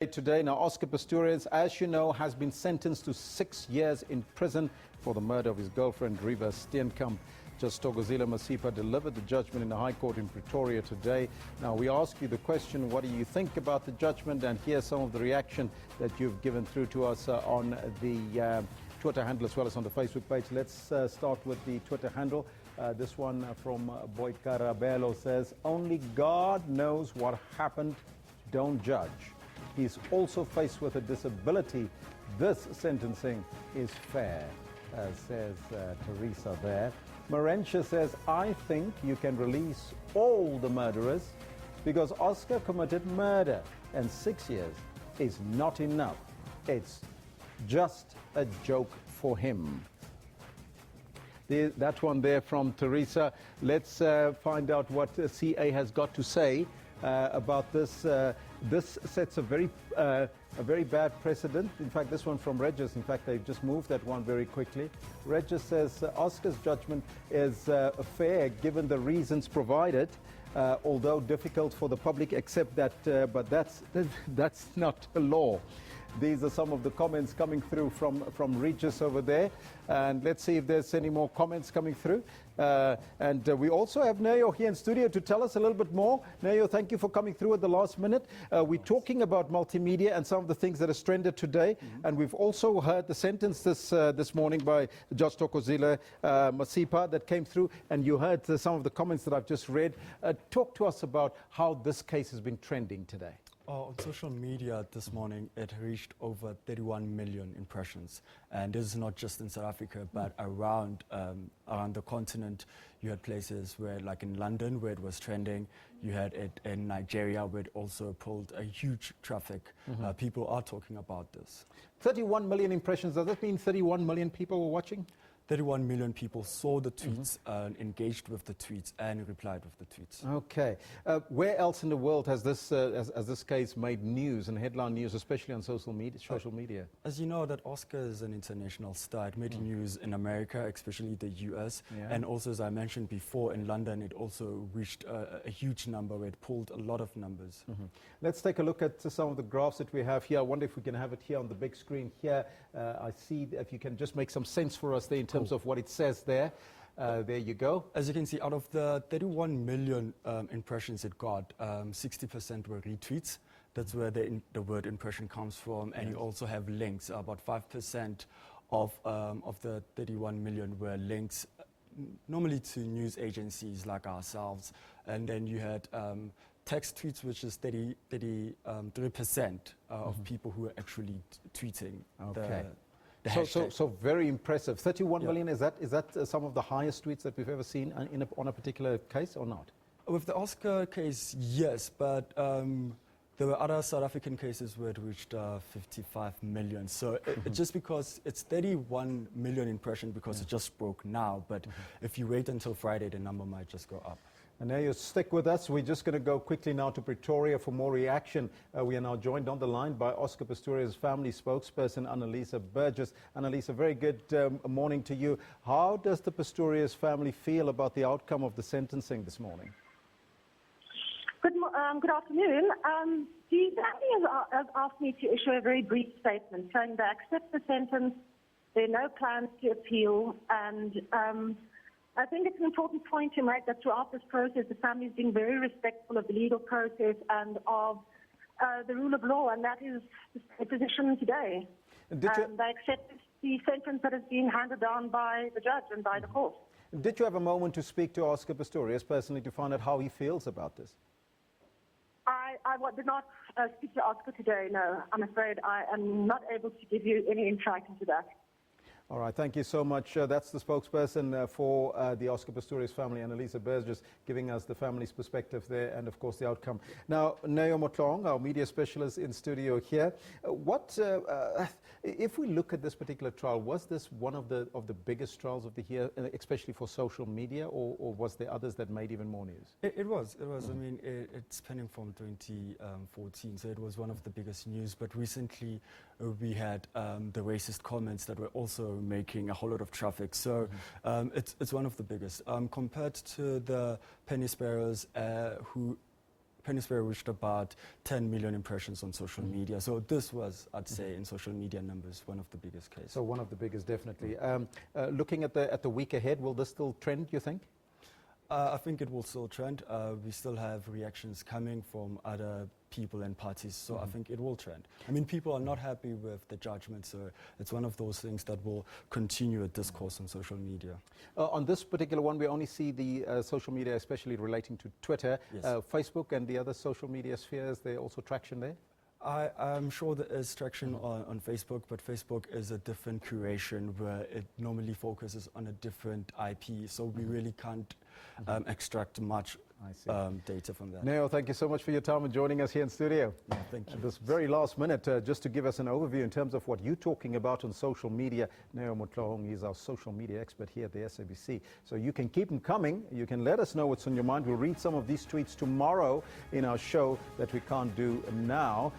Today, now Oscar Pistorius, as you know, has been sentenced to 6 years in prison for the murder of his girlfriend, Reeva Steenkamp. Judge Thokozile Masipa delivered the judgment in the High Court in Pretoria today. Now, we ask you the question, what do you think about the judgment? And here's some of the reaction that you've given through to us on the Twitter handle as well as on the Facebook page. Let's start with the Twitter handle. This one from Boyd Carabello says, "Only God knows what happened. Don't judge. He's also faced with a disability. This sentencing is fair," says Teresa there. Marentia says, "I think you can release all the murderers because Oscar committed murder and 6 years is not enough. It's just a joke for him." That one there from Teresa. Let's find out what CA has got to say about this. This sets a very bad precedent. In fact, this one from Regis, in fact, they've just moved that one very quickly. Regis says Oscar's judgment is fair given the reasons provided, although difficult for the public, except that, but that's not a law. These are some of the comments coming through from Regis over there. And let's see if there's any more comments coming through. And we also have Neo here in studio to tell us a little bit more. Neo, thank you for coming through at the last minute. We're talking about multimedia and some of the things that have trended today. And we've also heard the sentence this morning by Judge Thokozile Masipa that came through. And you heard some of the comments that I've just read. Talk to us about how this case has been trending today. On social media this morning, it reached over 31 million impressions. And this is not just in South Africa, but around the continent. You had places where, like in London, where it was trending. You had it in Nigeria, where it also pulled a huge traffic. People are talking about this. 31 million impressions. Does that mean 31 million people were watching? 31 million people saw the tweets, engaged with the tweets, and replied with the tweets. Okay. Where else in the world has this case made news and headline news, especially on social media? As you know, that Oscar is an international star. It made news in America, especially the US. Yeah. And also, as I mentioned before, in London, it also reached a huge number where it pulled a lot of numbers. Let's take a look at some of the graphs that we have here. I wonder if we can have it here on the big screen here. I see if you can just make some sense for us there in terms of what it says there. There you go. As you can see, out of the 31 million impressions it got, 60% were retweets. That's where the word impression comes from. And you also have links. About 5% of the 31 million were links, normally to news agencies like ourselves. And then you had text tweets, which is 33% of people who are actually tweeting. Okay. So very impressive. 31 million, is that some of the highest tweets that we've ever seen on a particular case or not? With the Oscar case, yes, but there were other South African cases where it reached 55 million. So just because it's 31 million impressions because it just broke now, but if you wait until Friday, the number might just go up. And now you stick with us. We're just going to go quickly now to Pretoria for more reaction. We are now joined on the line by Oscar Pistorius' family spokesperson, Annalisa Burgess. Annalisa, very good morning to you. How does the Pistorius family feel about the outcome of the sentencing this morning? Good afternoon. The family has asked me to issue a very brief statement saying they accept the sentence, there are no plans to appeal, and I think it's an important point to make that throughout this process, the family has been very respectful of the legal process and of the rule of law, and that is the position today. They accept the sentence that has been handed down by the judge and by the court. Did you have a moment to speak to Oscar Pistorius personally to find out how he feels about this? I did not speak to Oscar today, no. I'm afraid I am not able to give you any insight into that. All right, thank you so much. That's the spokesperson for the Oscar Pistorius family, Annalisa Burgess, giving us the family's perspective there and, of course, the outcome. Now, Neo Motloung, our media specialist in studio here. If we look at this particular trial, was this one of the biggest trials of the year, especially for social media, or was there others that made even more news? It was. I mean, it's spanning from 2014, so it was one of the biggest news. But recently, we had the racist comments that were also making a whole lot of traffic. So it's one of the biggest. Compared to the penny sparrows who Penny Sparrow reached about 10 million impressions on social media. So this was, I'd say, in social media numbers, one of the biggest cases. So one of the biggest, definitely. Looking at the week ahead, will this still trend, you think? I think it will still trend. We still have reactions coming from other people and parties, so I think it will trend. I mean, people are not happy with the judgment, so it's one of those things that will continue a discourse on social media. On this particular one, we only see the social media, especially relating to Twitter. Yes. Facebook and the other social media spheres, there also traction there? I'm sure there is traction on Facebook, but Facebook is a different curation where it normally focuses on a different IP, so we really can't extract much data from that. Neo, thank you so much for your time and joining us here in studio. Yeah, thank you. At this very last minute, just to give us an overview in terms of what you're talking about on social media. Neo Motloung is our social media expert here at the SABC. So you can keep them coming. You can let us know what's on your mind. We'll read some of these tweets tomorrow in our show that we can't do now.